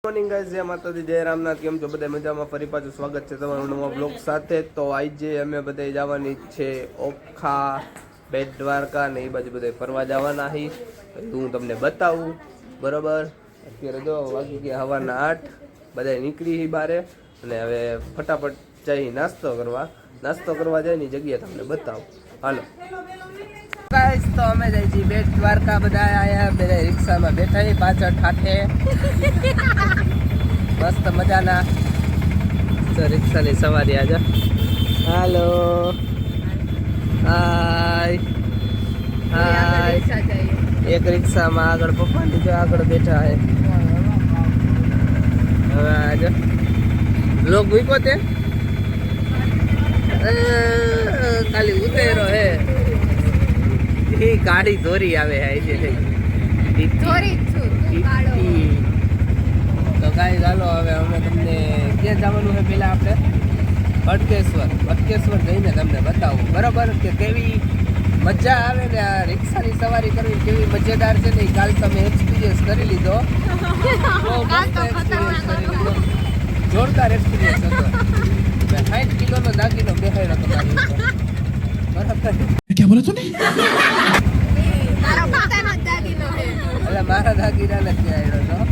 Morning guys, જય માતાજી, જય રામનાથ. કેમ છો બધા? મજામાં? ફરી પાછું સ્વાગત છે તમારું નવા બ્લોગ સાથે. તો આજે અમે બધા જવાની છે ઓખા, બેટ દ્વારકા ને એ બાજુ બધા ફરવા જવાના હી. હું તમને બતાવું. બરાબર, અત્યારે જો વાગી ગયા સવારના 8. બધા નીકળી બારે અને હવે ફટાફટ જઈ નાસ્તો કરવા જાય ની જગ્યા તમને બતાવું. હાલો ગાઈસ, તો અમે જઈએ છીએ બેટ દ્વારકા. બધા આયા, બધા રિક્ષામાં બેઠા છે પાછળ ઠાઠે. મસ્ત મજાના રિક્ષાની સવારી આજે. હાલો, હાય હાય. એક રિક્ષામાં આગળ પપ્પાની જો આગળ બેઠા હે. હવે આજે લોક મૂકો તે ખાલી ઉતેરો હે. એ ગાડી ધોરી આવે છે તો કાંઈ ચાલો હવે અમે તમને ક્યાં જવાનું છે. પેલા આપણે ભટકેશ્વર જઈને તમને બતાવું. બરાબર, કે કેવી મજા આવે ને આ રિક્ષાની સવારી કરવી કેવી મજેદાર છે ને. કાલ તમે એક્સપિરિયન્સ કરી લીધો. જોરદાર એક્સપિરિયન્સ હતો. 60 કિલોનો દાગીનો બેહાડ્યો તમારી ઉપર. બરાબર, क्या बोला तूने? મારા દાગીના નથી આવ્યો.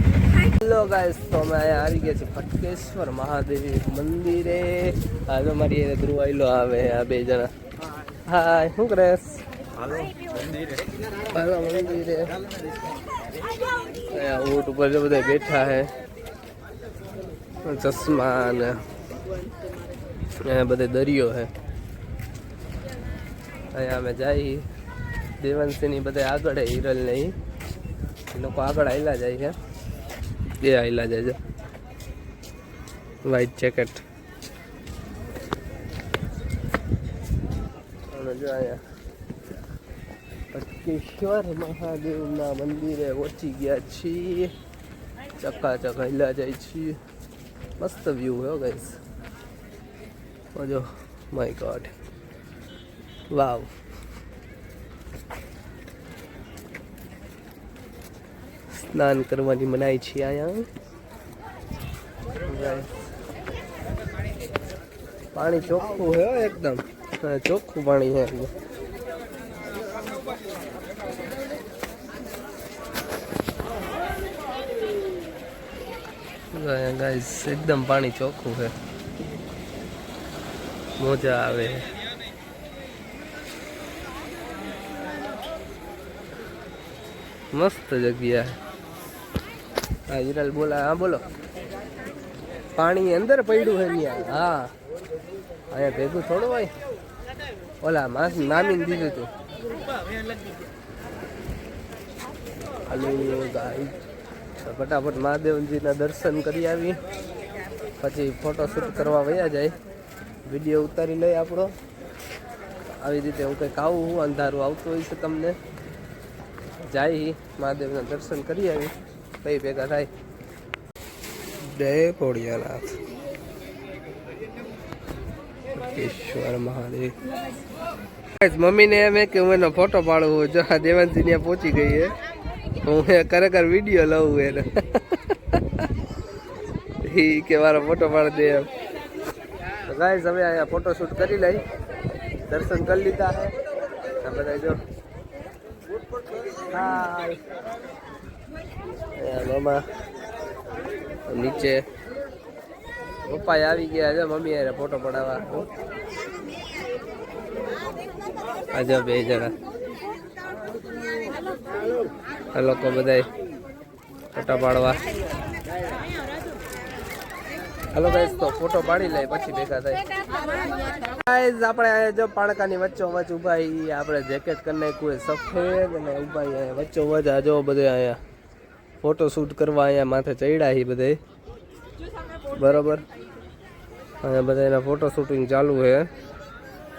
હેલો ગાઈસ, તો અમે અહીંયા આવી ગયા છીએ ભટકેશ્વર મહાદેવ મંદિરે. હાલો મારી ધ્રુવ આયલો આવે આ બે જણા. હાય, શું કરેશ? હાલો મંદિરે. અહીંયા ઊંટ ઉપર જો બધા બેઠા હે, ચશ્મા ને બધે દરિયો હે. અહીંયા અમે જઈ દેવનસિંહની બધા આગળ હિરલ નહીં, એ લોકો આગળ આયલા જાય છે. એ આયલા જાય છે વ્હાઈટ જેકેટ. અને જો અહીંયા ભટકેશ્વર મહાદેવના મંદિરે પહોંચી ગયા છીએ. ચકાચક આયલા જાય છીએ. મસ્ત વ્યૂ હો ગાઈસ. જો માય ગોડ, વાવ. સ્નાન કરવાની મનાઈ છે અહીંયા. પાણી ચોખ્ખું છે એકદમ, ચોખ્ખું પાણી છે. ગાઈસ, એકદમ પાણી ચોખ્ખું છે, મજા આવે. મસ્ત જગ્યા. હા હિરલ બોલા. હા બોલો. પાણી અંદર પડ્યું છે ત્યાં. હા, અહીંયા ભેગું થોડું હોય. ઓલા મામીને દીધું હતું. હાલો ગાઈસ, ફટાફટ મહાદેવજીના દર્શન કરી આવી, પછી ફોટોશૂટ કરવા વયા જાય. વિડીયો ઉતારી લઈ આપણો. આવી રીતે હું કંઈક આવું, હું અંધારું આવતું હોય છે તમને. જાય મહાદેવના દર્શન કરી આવી, કઈ ભેગા થાય. જય ભોળિયાનાથ, ભટકેશ્વર મહાદેવ. મમ્મીને એમ કે હું એનો ફોટો પાડું. જો આ દેવાંશી ત્યાં પહોંચી ગઈ છે, હું ખરેખર વિડીયો લઉં એને. એ કે મારો ફોટો પાડી દે એમ. ગાઈસ, હવે અહીંયા ફોટોશૂટ કરી લઈ. દર્શન કરી લીધા છે આ બધા. જો મામા નીચે, પપ્પા આવી ગયા છે. મમ્મી યાર ફોટો પડાવવા. આજે બે જણા આ લોકો બધા ફોટા પાડવા. હાલો ગાઈસ, તો ફોટો પાડી લે પછી ભેગા થાય. ગાઈસ, આપણે જો પાણકાની વચ્ચોવચ ઊભા. આપણે જેકેટ કરી નાખ્યું સફેદ અને ઊભા વચ્ચોવચ. આ જો બધે અહીંયા ફોટો શૂટ કરવા અહીંયા માથે ચડ્યા છે બધે. બરોબર, અહીંયા બધા એના ફોટો શૂટિંગ ચાલુ છે.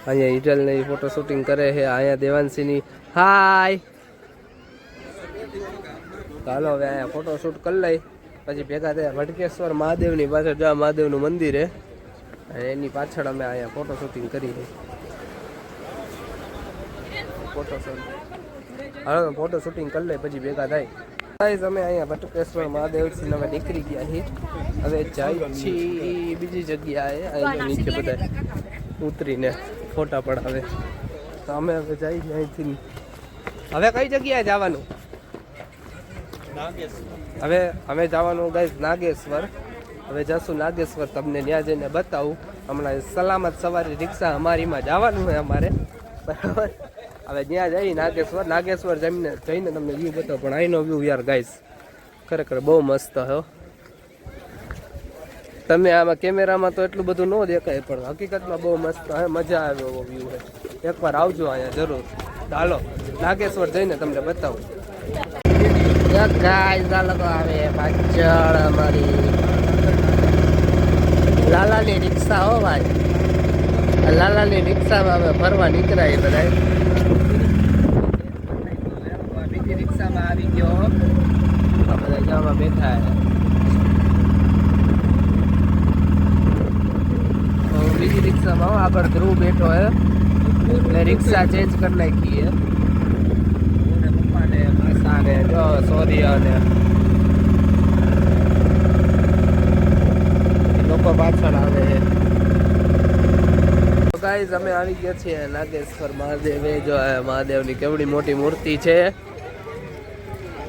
અહીંયા હિરલને ફોટો શૂટિંગ કરે છે. અહીંયા દેવાંશીની. હાય. ચાલો હવે અહીંયા ફોટો શૂટ કરી લઈ પછી ભેગા થયા ભટકેશ્વર મહાદેવની પાછળ. જો મહાદેવનું મંદિર છે અને એની પાછળ અમે અહીંયા ફોટો શૂટિંગ કરી. ફોટો શૂટિંગ કરી લે પછી ભેગા થાય. ગાઈસ અમે અહીંયા બટુકેશ્વર મહાદેવથી હવે નીકળી ગયા છીએ. હવે જાય છીએ બીજી જગ્યાએ. અહીંયા નીચે બધા ઉતરીને ફોટા પડાવે. તો અમે હવે જઈએ અહીંથી. હવે કઈ જગ્યાએ જવાનું? હવે અમે જવાનું ગાઈસ નાગેશ્વર. હવે જશું નાગેશ્વર, તમને ત્યાં જઈને બતાવું. હમણાં સલામત સવારી રિક્ષા અમારીમાં જવાનું છે અમારે, બરાબર. હવે ત્યાં જઈ નાગેશ્વર જઈને તમને વ્યૂ બતાવો. પણ અહીંનો વ્યૂ યાર ગાઈસ ખરેખર બહુ મસ્ત હો. તમે આમાં કેમેરામાં તો એટલું બધું ન દેખાય, પણ હકીકતમાં બહુ મસ્ત હે. મજા આવે એવો વ્યૂ છે. એકવાર આવજો અહીંયા જરૂર. ચાલો નાગેશ્વર જઈને તમને બતાવું. ગાઈસ આ લોકો આવે પાછળ અમારી લાલાની રિક્ષા હો ભાઈ. લાલાની રિક્ષામાં અમે ફરવા નીકળાય બધા. બીજી રિક્ષામાં આવી ગયો. બધા જવામાં બેઠા બીજી રિક્ષામાં આગળ ધ્રુવ બેઠો હે. એટલે રિક્ષા ચેન્જ કરી નાખી હે. પપ્પાને માસાને જો સોરિયાને લોકો પાછળ આવે છે. ગાઈસ અમે આવી ગયા છીએ નાગેશ્વર મહાદેવ. જો મહાદેવની કેવડી મોટી મૂર્તિ છે.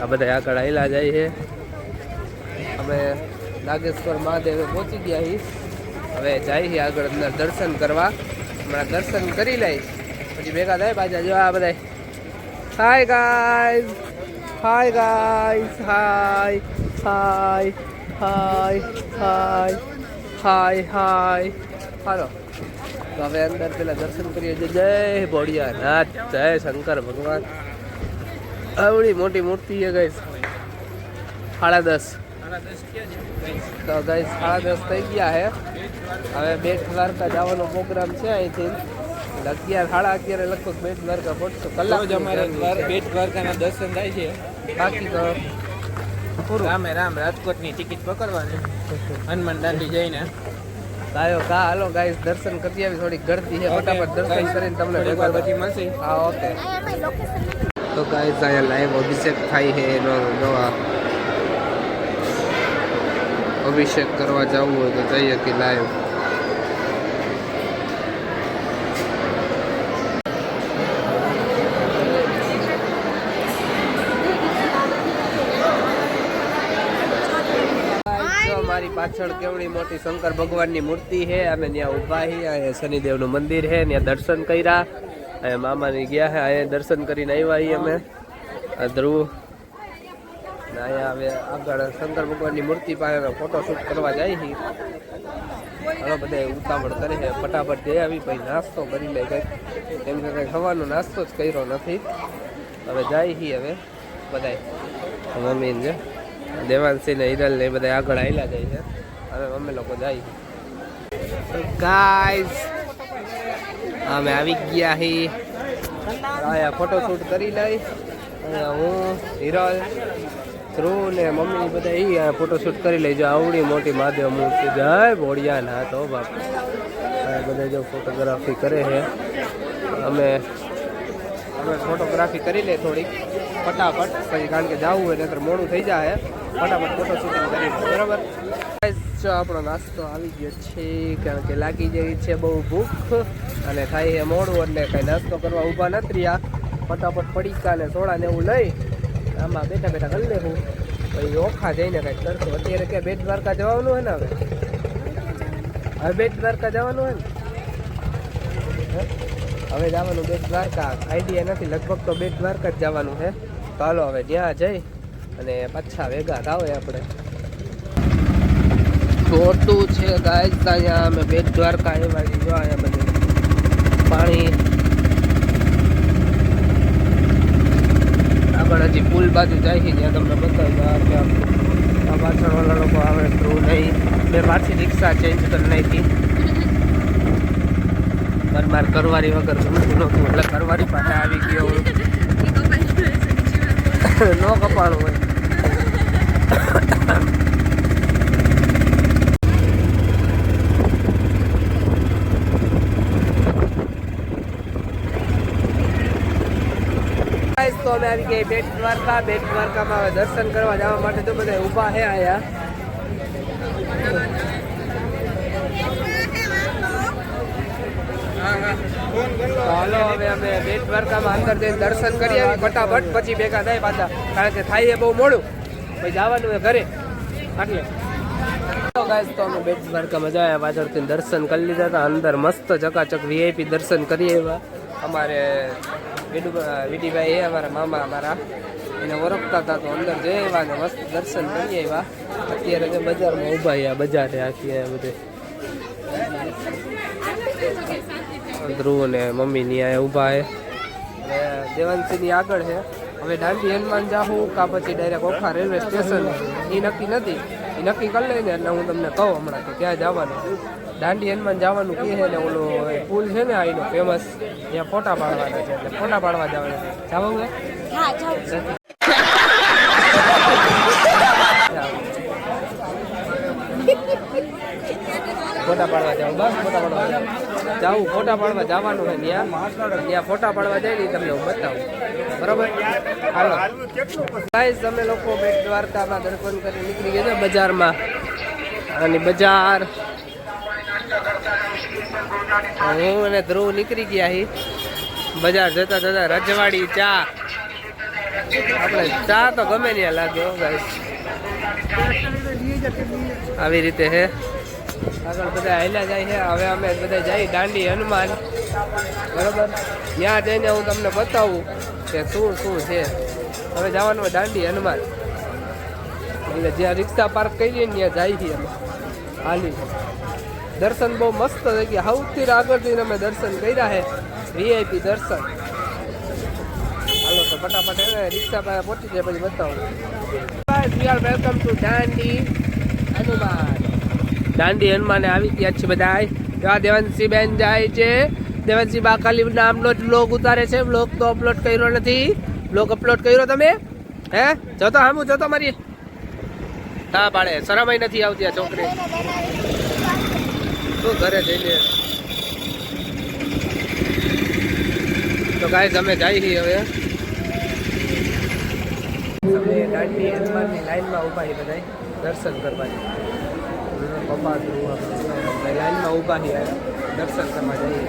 આ બધા આગળ આયલા જાય છે. અમે નાગેશ્વર મહાદેવે પહોંચી ગયા છીએ. હવે જઈએ આગળ અંદર દર્શન કરવા. હમણાં દર્શન કરી લઈ પછી ભેગા થાય પાછા. જો આ બધા હાય ગાઈસ, હાય ગાઈસ, હાય હાય હાય હાય હાય હાય. હાલો તો હવે અંદર પેલા દર્શન કરીએ. જય ભોળિયાનાથ, જય શંકર ભગવાન. આવડી મોટી મૂર્તિ છે ગાઈસ. 10:30 તો ગાઈસ 10:30 થઈ ગયા છે. હવે બેટ દ્વારકા જવાનો પ્રોગ્રામ છે અહીંથી. 11-11:30 લગભગ બેટ દ્વારકા પહોંચશું. કલાક અમારે બેટ દ્વારકાના દર્શન થાય છે. બાકી તો રામે રામ રાજકોટની ટિકિટ પકડવાની હનુમાન દાંડી જઈને. ગાયો કા હાલો ગાઈસ દર્શન કરી આવી. થોડી ગળતી છે, ફટાફટ દર્શન કરીને તમને ભેગા પછી મળશે. હા ઓકે. તો ગાઈસ અહીંયા લાઈવ અભિષેક થાય છે. એનો નવા અભિષેક કરવા જવું હોય તો જઈએ કે લાઈવ. મારી પાછળ કેવડી મોટી શંકર ભગવાનની મૂર્તિ છે. અમે ત્યાં ઊભા છીએ. અહીંયા શનિદેવનું મંદિર છે. ત્યાં દર્શન કર્યા. અહીંયા મામાની ગયા છે. અહીંયા દર્શન કરીને આવ્યા છીએ અમે. ધ્રુવ અહીંયા હવે આગળ શંકર ભગવાનની મૂર્તિ પાસે ફોટોશૂટ કરવા જાય છે. હવે બધા ઉતાવળ કરે છે. ફટાફટ જઈ આવી પછી નાસ્તો કરી લે. કંઈક એમ કે કંઈ ખાવાનો નાસ્તો જ કર્યો નથી. હવે જાય છીએ હવે બધા મમ્મીને છે દેવાંશી ને હિરલ ને બધા આગળ આવેલા જાય છે. હવે અમે લોકો જાય. ગાઈસ અમે આવી ગયા છીએ. અહીંયા ફોટોશૂટ કરી લઈ. અહીંયા હું હિરલ ધ્રુવ ને મમ્મી બધા અહીંયા ફોટોશૂટ કરી લઈ. જો આવડી મોટી મહાદેવ મૂર્તિ. જય ભોળિયાનાથ હો બાપ. બધા જો ફોટોગ્રાફી કરે છે. અમે ફોટોગ્રાફી કરી લે થોડીક ફટાફટ પછી, કારણ કે જવું હોય નહીતર મોડું થઈ જાય. ફટાફટ ફોટો શૂટિંગ કરી બરાબર. જો આપણો નાસ્તો આવી ગયો છે, કારણ કે લાગી જાય છે બહુ ભૂખ અને થાય છે મોડું, એટલે કંઈ નાસ્તો કરવા ઊભા નથી રહ્યા. ફટાફટ પડીકા ને સોડા ને એવું લઈ આમાં બેઠા બેઠા કરી લેવું. પછી ઓખા જઈને કંઈક કરશું. અત્યારે કે બેટ દ્વારકા જવાનું હોય ને. હવે બેટ દ્વારકા જવાનું હોય ને. હવે જવાનું બેટ દ્વારકા. આઈડિયા નથી, લગભગ તો બેટ દ્વારકા જ જવાનું છે. તો હાલો હવે ત્યાં જઈ અને પાછા ભેગા થાવ. આપણે ખોટું છે ગાઈસ. અહીંયા અમે બેટ દ્વારકા આવ્યા છીએ. જો અહીંયા બધું પાણી આગળ હજી પુલ બાજુ જાય છે. ત્યાં તમને બતાવ્યું. આ પાછળ વાળા લોકો આવે થ્રુ નહીં. મેં પાછી રિક્ષા ચેન્જ કરી નાખી. માર કરવારી વગર ગમતું નહોતું, એટલે કરવારી પાસે આવી ગયો હું. ન કપાણું હોય. તો તો અમે આવી ગયા બેટ દ્વારકા. બેટ દ્વારકામાં હવે દર્શન કરવા જવા માટે તો બધા ઊભા છે આયા. હાલો હવે અમે બેટ દ્વારકામાં અંદર જઈને દર્શન કરી આવી ફટાફટ, પછી ભેગા થાય પાછા, કારણ કે થાય બહુ મોડું, પછી જવાનું હોય ઘરે. એટલે તો ગાઈસ તો અમે બેટ દ્વારકામાં જાય પાછળથી દર્શન કરી લીધા હતા. અંદર મસ્ત ચકાચક વીઆઈપી દર્શન કરીએ એવા. અમારે વિડીભાઈ એ અમારા મામા અમારા એને ઓળખતા હતા, તો અંદર જઈ એવા ને મસ્ત દર્શન કરીએ એવા. અત્યારે જે બજારમાં ઊભા છે, બજાર આખી બધે ધ્રુવ ને મમ્મી ની આ ઊભા છે. દેવાંશી ની આગળ છે. હવે દાંડી હનુમાન જાહું કા પછી ડાયરેક્ટ ઓખા રેલવે સ્ટેશન એ નક્કી નથી, એ નક્કી કરી લઈને એટલે હું તમને કહું હમણાં કે ક્યાં જવાનું. દાંડી હનુમાન જવાનું કહે છે ને ઓલો પુલ છે ને અહીંનો ફેમસ, ત્યાં ફોટા પાડવાના છે, એટલે ફોટા પાડવા જવાના. જવું છે? ફોટા પાડવા જાવ, બસ ફોટા પાડવા જાવ. ફોટા પાડવા જવાનું હોય ત્યાં ફોટા પાડવા જાય ને તમને હું બતાવું, બરોબર? હાલો ગાઈસ, અમે લોકો બેટ દ્વારકામાં દર્શન કરી નીકળી ગયા છે બજારમાં. અને બજાર હું અને ધ્રુવ નીકળી ગયા હી બજાર. જતા જતા રજવાડી ચા, આપણે ચા તો ગમે ત્યાં લાગ્યો ગાઈસ. આવી રીતે હે, આગળ બધા હાલ્યા જાય છે. હવે અમે બધા જઈએ દાંડી હનુમાન, બરોબર? ત્યાં જઈને હું તમને બતાવું કે શું શું છે. હવે જવાનું હોય દાંડી હનુમાન, એટલે જ્યાં રિક્ષા પાર્ક કરીએ ને ત્યાં જાય છીએ અમે હાલી. દર્શન બહુ મસ્ત થઈ ગયા, સૌથી આગળ જઈને અમે દર્શન કર્યા છે, વીઆઈપી દર્શન. હાલો તો ફટાફટ એને રિક્ષા પાસે પહોંચી જાય પછી બતાવું. Welcome to Dandi Hanuman. દાંડી હનુમાને આવી ગયા છે બધા. દેવાંશી બેન જાય છે. દેવાંશી બા ખાલી નામનો જ બ્લોગ ઉતારે છે, બ્લોગ તો અપલોડ કર્યો નથી. બ્લોગ અપલોડ કર્યો તમે? હે જોતો હામું જોતો મારી હા પાડે, શરમય નથી આવતી આ છોકરી. શું ઘરે જઈને તો ગાઈસ અમે જઈએ છીએ હવે. અમે દાંડી હનુમાનની લાઈનમાં ઊભા છીએ બધા દર્શન કરવાની. પપ્પા લાઈનમાં ઊભા છીએ દર્શન કરવા જઈએ.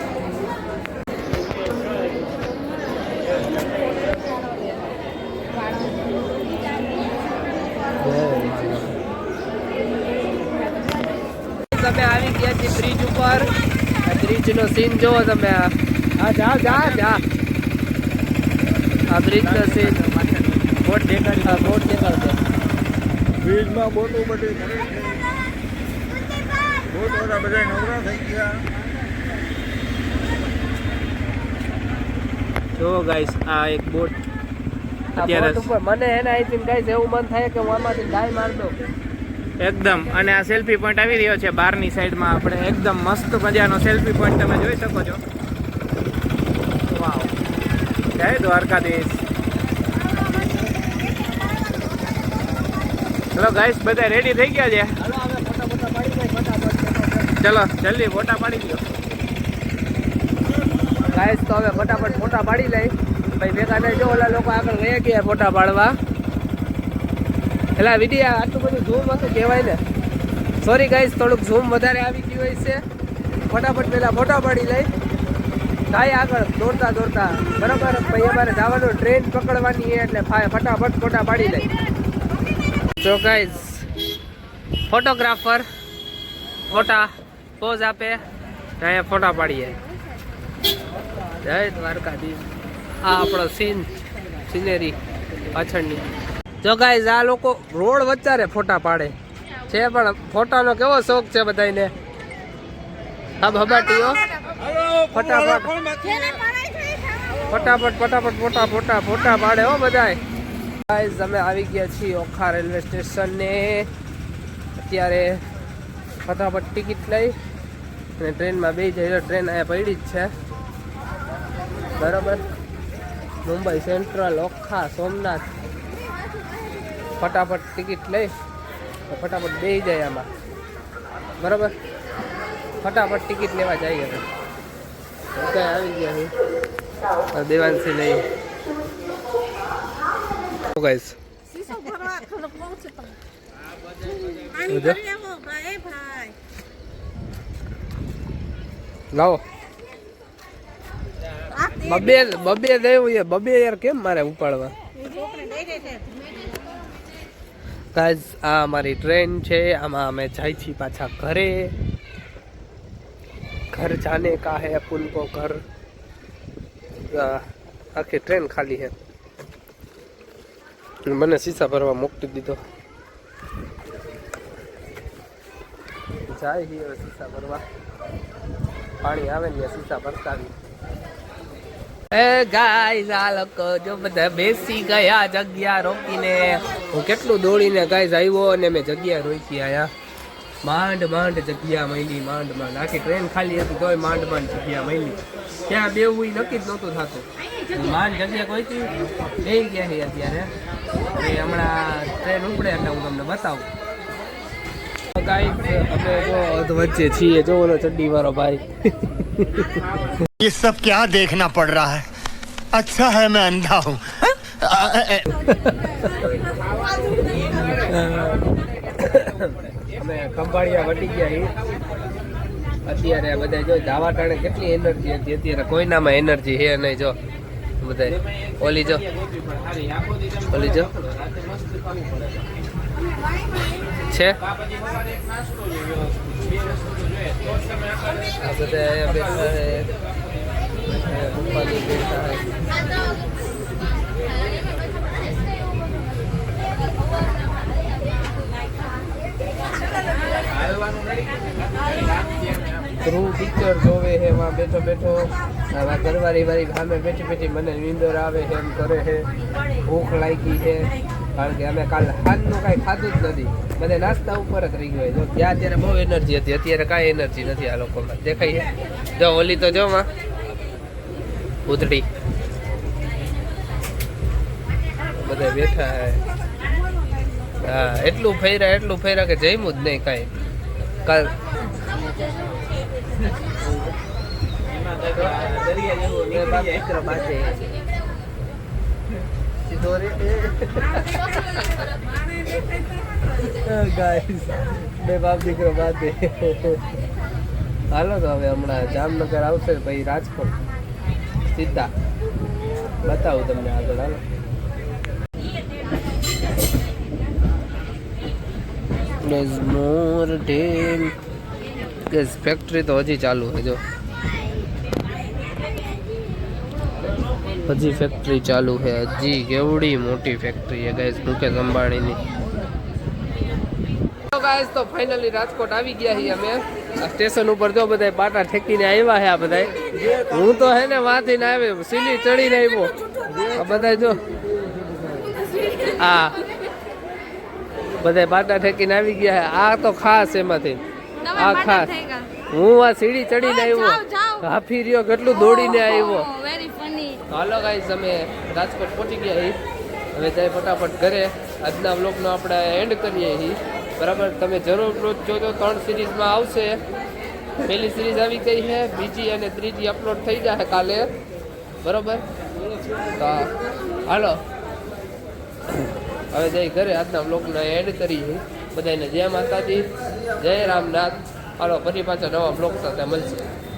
તમે આવી ગયા છીએ બ્રિજ ઉપર. બ્રિજ નો સીન જોવો તમે. હા જા જા જા, આ બ્રિજ નો સીન. બોટ દેખાડે, બોટ દેખાડે. બ્રિજમાં બોટો બધી બોટ વાળા બધા નવરા થઈ ગયા. જો ગાઈસ આ એક બોટ અત્યારે ઉપર મને એને આઈ થિંક ગાઈસ એવું મન થાય કે હું આમાંથી ડાઈ માર દઉં એકદમ. અને આ સેલ્ફી પોઈન્ટ આવી રહ્યો છે બહારની સાઈડમાં. આપણે એકદમ મસ્ત મજાનો સેલ્ફી પોઈન્ટ તમે જોઈ શકો છો. વાવ, જય દ્વારકાધીશ. ચલો ગાઈસ બધા રેડી થઈ ગયા છે. ચલો જલ્દી ફોટા પાડી દો ગાઈસ. તો હવે ફટાફટ ફોટા પાડી લઈ ભાઈ ભેગા થાય. જો ઓલા લોકો આગળ વહી ગયા ફોટા પાડવા. એટલે વિડીયો આટલું બધું ઝૂમ હતું કહેવાય ને. સોરી ગાઈસ, થોડુંક ઝૂમ વધારે આવી ગયું હોય છે. ફટાફટ પહેલાં ફોટા પાડી લઈ થાય આગળ દોડતા દોડતા, બરાબર? ભાઈ અમારે જવાનું ટ્રેન પકડવાની છે, એટલે ફટાફટ ફોટા પાડી લઈ. જો ગાઈસ ફોટોગ્રાફર ફોટા પોઝ આપે, અહીંયા ફોટા પાડીએ. જય દ્વારકાધીશ. આ આપણો સિનેરી પાછળની. જો ગાઈસ આ લોકો રોડ વચ્ચે ફોટા પાડે છે, પણ ફોટાનો કેવો શોખ છે બધાને. હા ભબાટીઓ ફટાફટ ફટાફટ ફટાફટ ફોટા પાડે હો બધાય. ગાઈસ અમે આવી ગયા છીએ ઓખા રેલવે સ્ટેશન ને. અત્યારે ફટાફટ ટિકિટ લઈ અને ટ્રેનમાં બેસી જાય. ટ્રેન અહીંયા પડી જ છે, બરાબર? મુંબઈ સેન્ટ્રલ ઓખા સોમનાથ. ફટાફટ ટિકિટ લઈ ફટાફટ બેસી જાય આમાં, બરાબર? ફટાફટ ટિકિટ લેવા જઈએ. હવે કઈ આવી ગયા દેવાંશી લઈ ગાઈસ શીશો ભરવા ખલક બહુ છે તમે જો. કરી આવો ભાઈ ભાઈ લાવો આ તે બબે દેવું એ બબે યાર કેમ મારે ઉપાડવા છોકરે દઈ દે છે ગાઈસ આ અમારી ટ્રેન છે આમાં અમે જાય છીએ પાછા ઘરે घर जाने का है अपन को घर આખી ટ્રેન ખાલી છે મને સીસા ભરવા મોકલી દીધો જાય હવે સીસા ભરવા પાણી આવે ને સીસા ભરતા એ ગાઈસ આ લોકો જો બધા બેસી ગયા જગ્યા રોકીને હું કેટલું દોડીને ગાઈસ આવ્યો અને મેં જગ્યા રોકી આયા માંડ જગ્યા મળી માંડ આખી ટ્રેન ખાલી હતી તોય માંડ જગ્યા મળી ત્યાં બેવું ઈ નક્કી જ નહોતું થતું માંડ જગ્યા કોઈ થી બે ગયા છે અત્યારે હવે હમણાં ટ્રેન ઉપડે એટલે હું તમને બતાવું ગાઈસ અમે જો અધ વચ્ચે છીએ જો ઓલો ચડ્ડી વાળો ભાઈ ये सब क्या देखना पड़ रहा है अच्छा है मैं अंधा हूँ અમે ખંભાળિયા વટી ગયા છીએ અત્યારે બધા જો ધાવા ટાણે કેટલી એનર્જી હતી અત્યારે કોઈનામાં એનર્જી છે નહીં જો બધા ઓલી જો છે આ બધા અહીંયા બેઠા છે પપ્પાની બેઠા છે ધ્રુવ પિક્ચર જોવે છે એમાં બેઠો આવા ઘરવાળી મારી સામે બેઠી મને નીંદર આવે છે એમ કરે છે ભૂખ લાગી છે કારણ કે અમે કાલ સાંજનું કાંઈ ખાધું જ નથી બધે નાસ્તા ઉપર જ રહી ગયો જો ત્યાં ત્યારે બહુ એનર્જી હતી અત્યારે કાંઈ એનર્જી નથી આ લોકોમાં દેખાય છે જો ઓલી તો જો માં ઉધડી બધા બેઠા હે હા એટલું ફેરા કે જમ્યું જ નહીં કાંઈ કાલ બે બાપ દીકરો બાતે હાલો તો હવે હમણાં જામનગર આવશે પછી રાજકોટ સીધા બતાવું તમને આગળ હાલો મોર ઢેલ ગેસ ફેક્ટરી તો હજી ચાલુ છે જો હજી ફેક્ટરી ચાલુ છે હજી કેવડી મોટી ફેક્ટરી છે ગેસ મુકેશ અંબાણીની ગાઈસ તો ફાઇનલી રાજકોટ આવી ગયા છીએ અમે આ સ્ટેશન ઉપર જો બધા પાટા ઠેકીને આવ્યા છે આ બધા હું તો હે ને વાથી ને આવ્યો સીલી ચડીને આવ્યો આ બધા જો આ બધા પાટા ઠેકીને આવી ગયા છે આ તો ખાસ એમાંથી આ ખાસ હું આ સીડી ચડીને આવ્યો હાફી રહ્યો કેટલું દોડીને આવ્યો હાલો ગાઈસ અમે રાજકોટ પહોંચી ગયા છીએ હવે જાય ફટાફટ ઘરે આજના વ્લોગનો આપણે એન્ડ કરીએ છીએ બરાબર તમે જરૂર જોજો 3 સિરીઝમાં આવશે પહેલી સિરીઝ આવી ગઈ છે બીજી અને ત્રીજી અપલોડ થઈ જશે કાલે બરાબર તો હાલો હવે જઈ ઘરે આજના વ્લોગનો એન્ડ કરીએ બધાને જય માતાજી જય રામનાથ હાલો ફરી પાછા નવા વ્લોગ સાથે મળશે